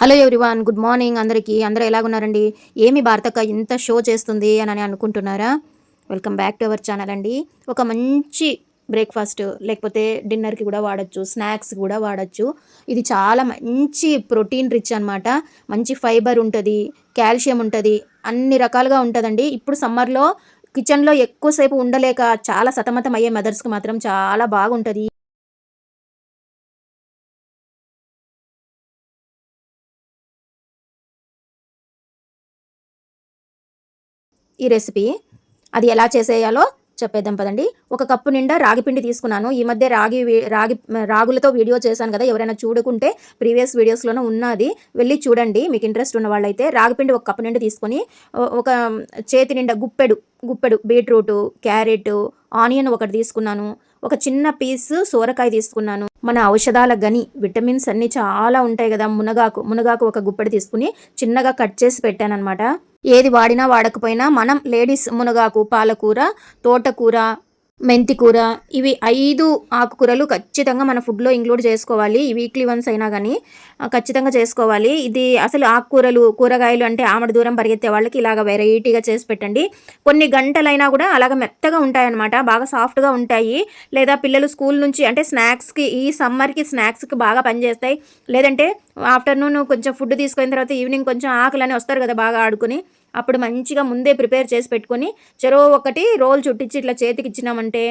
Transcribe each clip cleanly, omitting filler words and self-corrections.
Hello everyone, good morning అందరికీ. అందరూ ఎలాగున్నారండి? ఏమి భారతక్క ఇంత షో చేస్తుంది అని అనుకుంటున్నారా? Welcome back to our channel అండి. ఒక మంచి బ్రేక్ఫాస్ట్ లేకపోతే డిన్నర్కి కూడా వాడచ్చు, స్నాక్స్ కూడా వాడచ్చు. ఇది చాలా మంచి ప్రోటీన్ రిచ్ అనమాట. మంచి ఫైబర్ ఉంటుంది, కాల్షియం ఉంటుంది, అన్ని రకాలుగా ఉంటుందండి. ఇప్పుడు సమ్మర్లో కిచెన్లో ఎక్కువసేపు ఉండలేక చాలా సతమతం అయ్యే మదర్స్కి మాత్రం చాలా బాగుంటుంది ఈ రెసిపీ. అది ఎలా చేసేయాలో చెప్పేద్దాం పదండి. ఒక కప్పు నిండా రాగి పిండి తీసుకున్నాను. ఈ మధ్య రాగులతో వీడియో చేశాను కదా, ఎవరైనా చూడకుంటే ప్రీవియస్ వీడియోస్లోనే ఉన్నది, వెళ్ళి చూడండి మీకు ఇంట్రెస్ట్ ఉన్న వాళ్ళైతే. రాగిపిండి ఒక కప్పు నిండా తీసుకొని ఒక చేతి నిండా గుప్పెడు బీట్రూటు, క్యారెట్, ఆనియన్ ఒకటి తీసుకున్నాను. ఒక చిన్న పీస్ సోరకాయ తీసుకున్నాను. మన ఔషధాల గని విటమిన్స్ అన్నీ చాలా ఉంటాయి కదా. మునగాకు ఒక గుప్పెడు తీసుకుని చిన్నగా కట్ చేసి పెట్టానమాట. ఏది వాడినా వాడకపోయినా మనం లేడీస్ మునగాకు, పాలకూర, తోటకూర, మెంతికూర, ఇవి 5 ఆకుకూరలు ఖచ్చితంగా మన ఫుడ్లో ఇంక్లూడ్ చేసుకోవాలి. ఈ వీక్లీ వన్స్ అయినా కానీ ఖచ్చితంగా చేసుకోవాలి. ఇది అసలు ఆకుకూరలు, కూరగాయలు అంటే ఆమడ దూరం పరిగెత్తే వాళ్ళకి ఇలాగ వెరైటీగా చేసి పెట్టండి. కొన్ని గంటలైనా కూడా అలాగ మెత్తగా ఉంటాయన్నమాట, బాగా సాఫ్ట్గా ఉంటాయి. లేదా పిల్లలు స్కూల్ నుంచి అంటే స్నాక్స్కి, ఈ సమ్మర్కి స్నాక్స్కి బాగా పనిచేస్తాయి. లేదంటే ఆఫ్టర్నూన్ కొంచెం ఫుడ్ తీసుకున్న తర్వాత ఈవినింగ్ కొంచెం ఆకలని వస్తారు కదా బాగా ఆడుకుని, అప్పుడు మంచిగా ముందే ప్రిపేర్ చేసి పెట్టుకొని చెరో ఒకటి రోల్ చుట్టించి ఇట్లా చేతికి ఇచ్చినామంటే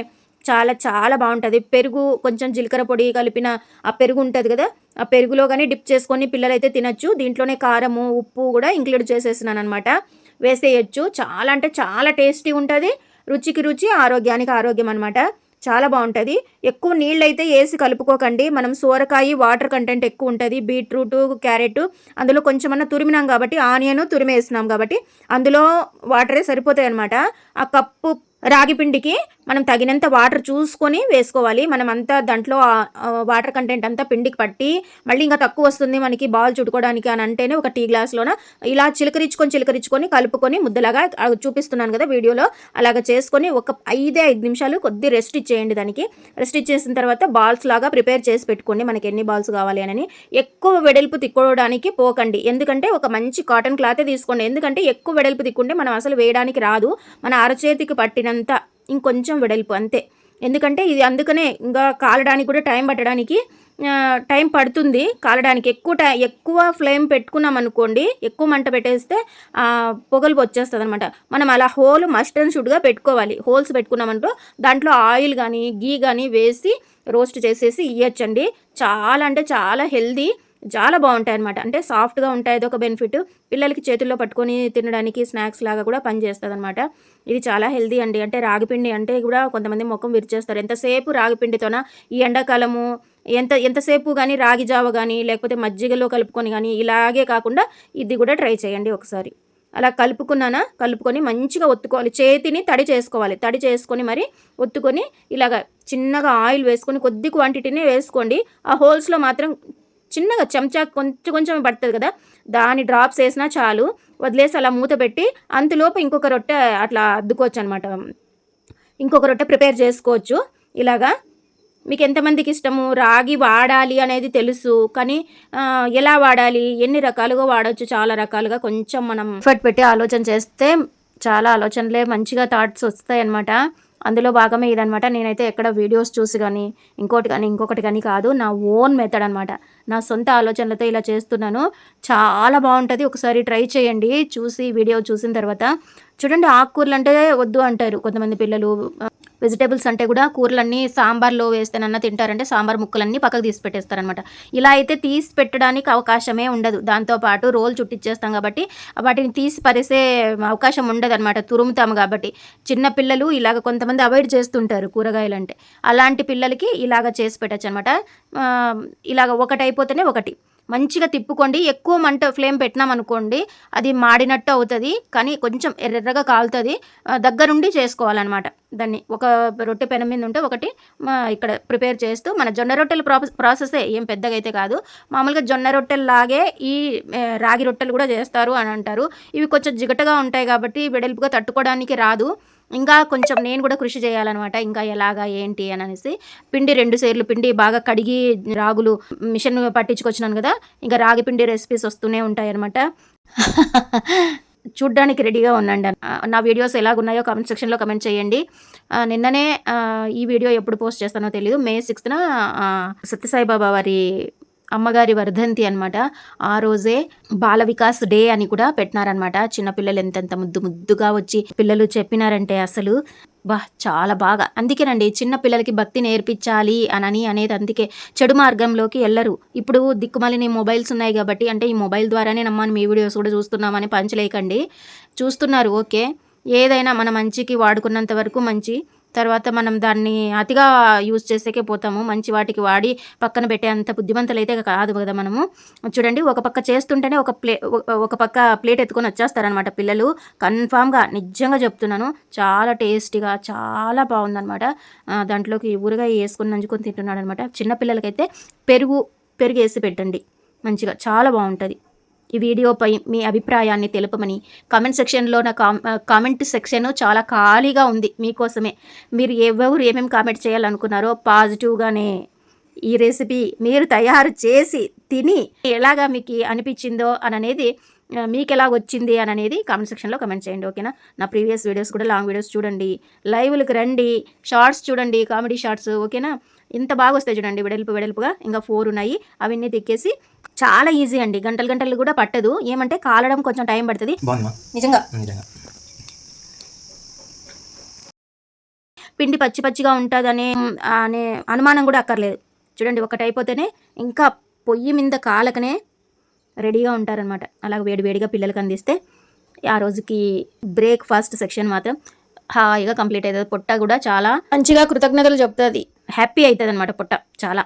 చాలా చాలా బాగుంటుంది. పెరుగు కొంచెం జీలకర్ర పొడి కలిపిన ఆ పెరుగు ఉంటుంది కదా, ఆ పెరుగులో కానీ డిప్ చేసుకొని పిల్లలైతే తినచ్చు. దీంట్లోనే కారము, ఉప్పు కూడా ఇంక్లూడ్ చేసేసినాను అనమాట, వేసేయచ్చు. చాలా అంటే చాలా టేస్టీ ఉంటుంది, రుచికి రుచి, ఆరోగ్యానికి ఆరోగ్యం అనమాట. చాలా బాగుంటుంది. ఎక్కువ నీళ్ళు అయితే వేసి కలుపుకోకండి. మనం సోరకాయ వాటర్ కంటెంట్ ఎక్కువ ఉంటుంది, బీట్రూట్, క్యారెట్ అందులో కొంచెమన్నా తురిమినాం కాబట్టి, ఆనియన్ తురిమేసినాం కాబట్టి అందులో వాటరే సరిపోతాయి అనమాట. ఆ కప్పు రాగి పిండికి మనం తగినంత వాటర్ చూసుకొని వేసుకోవాలి. మనం అంతా దాంట్లో వాటర్ కంటెంట్ అంతా పిండికి పట్టి మళ్ళీ ఇంకా తక్కువ వస్తుంది మనకి బాల్ చుట్టుకోవడానికి అని అంటేనే ఒక టీ గ్లాస్లోన ఇలా చిలకరించుకొని కలుపుకొని ముద్దలాగా చూపిస్తున్నాను కదా వీడియోలో, అలాగ చేసుకొని ఒక 5 నిమిషాలు కొద్ది రెస్ట్ ఇచ్చేయండి. దానికి రెస్ట్ ఇచ్చేసిన తర్వాత బాల్స్ లాగా ప్రిపేర్ చేసి పెట్టుకోండి, మనకి ఎన్ని బాల్స్ కావాలి అని. ఎక్కువ వెడల్పు తిక్కోవడానికి పోకండి, ఎందుకంటే ఒక మంచి కాటన్ క్లాతే తీసుకోండి. ఎందుకంటే ఎక్కువ వెడల్పు తిక్కుంటే మనం అసలు వేయడానికి రాదు. మన అరచేతికి పట్టినంత ఇంకొంచెం వెడల్పు అంతే. ఎందుకంటే ఇది అందుకనే ఇంకా కాలడానికి కూడా టైం పడుతుంది కాలడానికి. ఎక్కువ ఫ్లేమ్ పెట్టుకున్నాం అనుకోండి, ఎక్కువ మంట పెట్టేస్తే పొగలు వచ్చేస్తుంది అనమాట. మనం అలా హోల్ మస్ట్ అండ్ షుడ్గా పెట్టుకోవాలి. హోల్స్ పెట్టుకున్నామంటూ దాంట్లో ఆయిల్ కానీ గీ కానీ వేసి రోస్ట్ చేసేసి ఇవ్వచ్చండి. చాలా అంటే చాలా హెల్దీ, చాలా బాగుంటాయి అనమాట. అంటే సాఫ్ట్గా ఉంటాయి, అదొక బెనిఫిట్. పిల్లలకి చేతుల్లో పట్టుకొని తినడానికి స్నాక్స్ లాగా కూడా పనిచేస్తుంది అనమాట. ఇది చాలా హెల్దీ అండి. అంటే రాగిపిండి అంటే కూడా కొంతమంది ముఖం విరిచేస్తారు. ఎంతసేపు రాగిపిండితోన ఈ ఎండాకాలము ఎంతసేపు కానీ రాగి జావ కానీ లేకపోతే మజ్జిగలో కలుపుకొని కానీ ఇలాగే కాకుండా ఇది కూడా ట్రై చేయండి ఒకసారి. అలా కలుపుకొని మంచిగా ఒత్తుకోవాలి. చేతిని తడి చేసుకొని మరి ఒత్తుకొని ఇలాగ చిన్నగా ఆయిల్ వేసుకొని కొద్ది క్వాంటిటీనే వేసుకోండి. ఆ హోల్స్లో మాత్రం చిన్నగా చెంచా కొంచెం పడుతుంది కదా, దాని డ్రాప్స్ వేసినా చాలు. వదిలేసి అలా మూత పెట్టి అంతలోపు ఇంకొక రొట్టె అట్లా అద్దుకోవచ్చు అనమాట. ఇంకొక రొట్టె ప్రిపేర్ చేసుకోవచ్చు. ఇలాగా మీకు ఎంతమందికి ఇష్టము రాగి వాడాలి అనేది తెలుసు, కానీ ఎలా వాడాలి, ఎన్ని రకాలుగా వాడవచ్చు, చాలా రకాలుగా కొంచెం మనం ఎఫర్ట్ పెట్టి ఆలోచన చేస్తే చాలా ఆలోచనలే మంచిగా థాట్స్ వస్తాయి అన్నమాట. అందులో భాగమే ఇదనమాట. నేనైతే ఎక్కడ వీడియోస్ చూసి కానీ ఇంకొకటి కానీ కాదు, నా ఓన్ మెథడ్ అనమాట. నా సొంత ఆలోచనలతో ఇలా చేస్తున్నాను. చాలా బాగుంటుంది, ఒకసారి ట్రై చేయండి. వీడియో చూసిన తర్వాత చూడండి. ఆకుకూరలు అంటే వద్దు అంటారు కొంతమంది పిల్లలు. వెజిటేబుల్స్ అంటే కూడా కూరలన్నీ సాంబార్లో వేస్తేనన్నా తింటారంటే సాంబార్ ముక్కలన్నీ పక్కకు తీసి పెట్టేస్తారనమాట. ఇలా అయితే తీసి పెట్టడానికి అవకాశమే ఉండదు. దాంతోపాటు రోల్ చుట్టిచ్చేస్తాం కాబట్టి వాటిని తీసి పరేసే అవకాశం ఉండదు అనమాట, తురుముతాము కాబట్టి. చిన్న పిల్లలు ఇలాగ కొంతమంది అవాయిడ్ చేస్తుంటారు కూరగాయలు అంటే, అలాంటి పిల్లలకి ఇలాగ చేసి పెట్టచ్చు అనమాట. ఇలాగ ఒకటి అయిపోతేనే ఒకటి మంచిగా తిప్పుకోండి. ఎక్కువ మంట ఫ్లేమ్ పెట్టినామనుకోండి అది మాడినట్టు అవుతుంది, కానీ కొంచెం ఎర్రగా కాలుతుంది. దగ్గరుండి చేసుకోవాలన్నమాట. దాన్ని ఒక రొట్టె పెనం మీద ఉంటే ఒకటి ఇక్కడ ప్రిపేర్ చేస్తూ, మన జొన్న రొట్టెల ప్రాసెసే, ఏం పెద్దగా అయితే కాదు. మామూలుగా జొన్న రొట్టెల్లాగే ఈ రాగి రొట్టెలు కూడా చేస్తారు అని అంటారు. ఇవి కొంచెం జిగటగా ఉంటాయి కాబట్టి వెడల్పుగా తట్టుకోవడానికి రాదు. ఇంకా కొంచెం నేను కూడా కృషి చేయాలన్నమాట. ఇంకా ఎలాగా ఏంటి అని అనేసి పిండి 2 సేర్లు పిండి బాగా కడిగి రాగులు మిషన్ పట్టించుకొచ్చినాను కదా, ఇంకా రాగి పిండి రెసిపీస్ వస్తూనే ఉంటాయన్నమాట. చూడ్డానికి రెడీగా ఉండండి. నా వీడియోస్ ఎలాగున్నాయో కామెంట్ సెక్షన్లో కమెంట్ చేయండి. నిన్ననే ఈ వీడియో ఎప్పుడు పోస్ట్ చేస్తానో తెలియదు. మే 6న సత్యసాయిబాబా వారి అమ్మగారి వర్ధంతి అనమాట. ఆ రోజే బాల వికాస్ డే అని కూడా పెట్టినారనమాట. చిన్నపిల్లలు ఎంతెంత ముద్దుగా వచ్చి పిల్లలు చెప్పినారంటే అసలు చాలా బాగా. అందుకేనండి చిన్న పిల్లలకి భక్తి నేర్పించాలి అనేది. అందుకే చెడు మార్గంలోకి వెళ్ళరు. ఇప్పుడు దిక్కుమాలిన మొబైల్స్ ఉన్నాయి కాబట్టి, అంటే ఈ మొబైల్ ద్వారానే నమ్మని మీ వీడియోస్ కూడా చూస్తున్నామని పంచలేకండి. చూస్తున్నారు ఓకే, ఏదైనా మన మంచికి వాడుకున్నంత వరకు మంచి. తర్వాత మనం దాన్ని అతిగా యూజ్ చేసేకే పోతాము. మంచి వాటికి వాడి పక్కన పెట్టే అంత బుద్ధిమంతులు అయితే కాదు కదా మనము. చూడండి, ఒక పక్క చేస్తుంటేనే ఒక పక్క ప్లేట్ ఎత్తుకొని వచ్చేస్తారనమాట పిల్లలు. కన్ఫామ్గా నిజంగా చెప్తున్నాను, చాలా టేస్టీగా చాలా బాగుందనమాట. దాంట్లోకి ఊరగాయ వేసుకొని నంచుకొని తింటున్నాడు అనమాట. చిన్నపిల్లలకైతే పెరుగు వేసి పెట్టండి, మంచిగా చాలా బాగుంటుంది. ఈ వీడియోపై మీ అభిప్రాయాన్ని తెలుపమని కామెంట్ సెక్షన్లో నా కామెంట్ సెక్షన్ చాలా ఖాళీగా ఉంది మీకోసమే. మీరు ఏమేమి కామెంట్ చేయాలనుకున్నారో పాజిటివ్గానే ఈ రెసిపీ మీరు తయారు చేసి తిని ఎలాగా మీకు అనిపించిందో అనేది, మీకు ఎలా వచ్చింది అనేది కామెంట్ సెక్షన్లో కమెంట్ చేయండి ఓకేనా. నా ప్రీవియస్ వీడియోస్ కూడా లాంగ్ వీడియోస్ చూడండి, లైవ్లకు రండి, షార్ట్స్ చూడండి, కామెడీ షార్ట్స్ ఓకేనా. ఇంత బాగా వస్తాయి చూడండి, వెడల్పుగా. ఇంకా 4 ఉన్నాయి, అవన్నీ తిక్కేసి చాలా ఈజీ అండి. గంటలు కూడా పట్టదు. ఏమంటే కాలడం కొంచెం టైం పడుతుంది నిజంగా. పిండి పచ్చిగా ఉంటుంది అనే అనుమానం కూడా అక్కర్లేదు. చూడండి, ఒకటి అయిపోతేనే ఇంకా పొయ్యి మీద కాలకనే రెడీగా ఉంటారనమాట. అలాగ వేడిగా పిల్లలకి అందిస్తే ఆ రోజుకి బ్రేక్ఫాస్ట్ సెక్షన్ మాత్రం హాయిగా కంప్లీట్ అవుతుంది. పొట్ట కూడా చాలా మంచిగా కృతజ్ఞతలు చెప్తుంది, హ్యాపీ అవుతుంది అనమాట. పొట్ట చాలా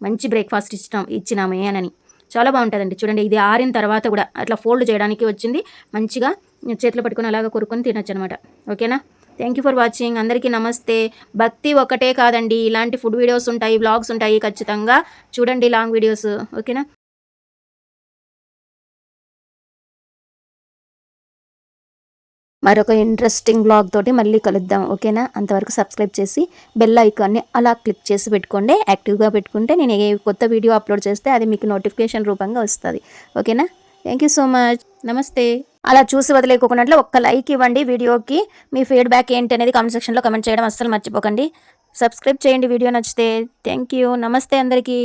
మంచి బ్రేక్ఫాస్ట్ ఇచ్చినామే అని చాలా బాగుంటుందండి. చూడండి, ఇది ఆరిన తర్వాత కూడా అట్లా ఫోల్డ్ చేయడానికి వచ్చింది. మంచిగా చేతిలో పట్టుకొని అలాగా కొరుక్కొని తినొచ్చు అనమాట ఓకేనా. Thank you for watching. అందరికీ నమస్తే. భక్తి ఒకటే కాదండి, ఇలాంటి ఫుడ్ వీడియోస్ ఉంటాయి, వ్లాగ్స్ ఉంటాయి, ఖచ్చితంగా చూడండి లాంగ్ వీడియోస్ ఓకేనా. మరొక ఇంట్రెస్టింగ్ బ్లాగ్ తోటి మళ్ళీ కలుద్దాం ఓకేనా. అంతవరకు సబ్స్క్రైబ్ చేసి బెల్ ఐకాన్ని అలా క్లిక్ చేసి పెట్టుకోండి. యాక్టివ్గా పెట్టుకుంటే నేను ఏ కొత్త వీడియో అప్లోడ్ చేస్తే అది మీకు నోటిఫికేషన్ రూపంగా వస్తుంది ఓకేనా. Thank you so much. నమస్తే. అలా చూసి వదిలేకోకున్నట్లు ఒక్క లైక్ ఇవ్వండి వీడియోకి. మీ ఫీడ్బ్యాక్ ఏంటి అనేది కామెంట్ సెక్షన్లో కమెంట్ చేయడం అస్సలు మర్చిపోకండి. సబ్స్క్రైబ్ చేయండి వీడియో నచ్చితే. Thank you. నమస్తే అందరికీ.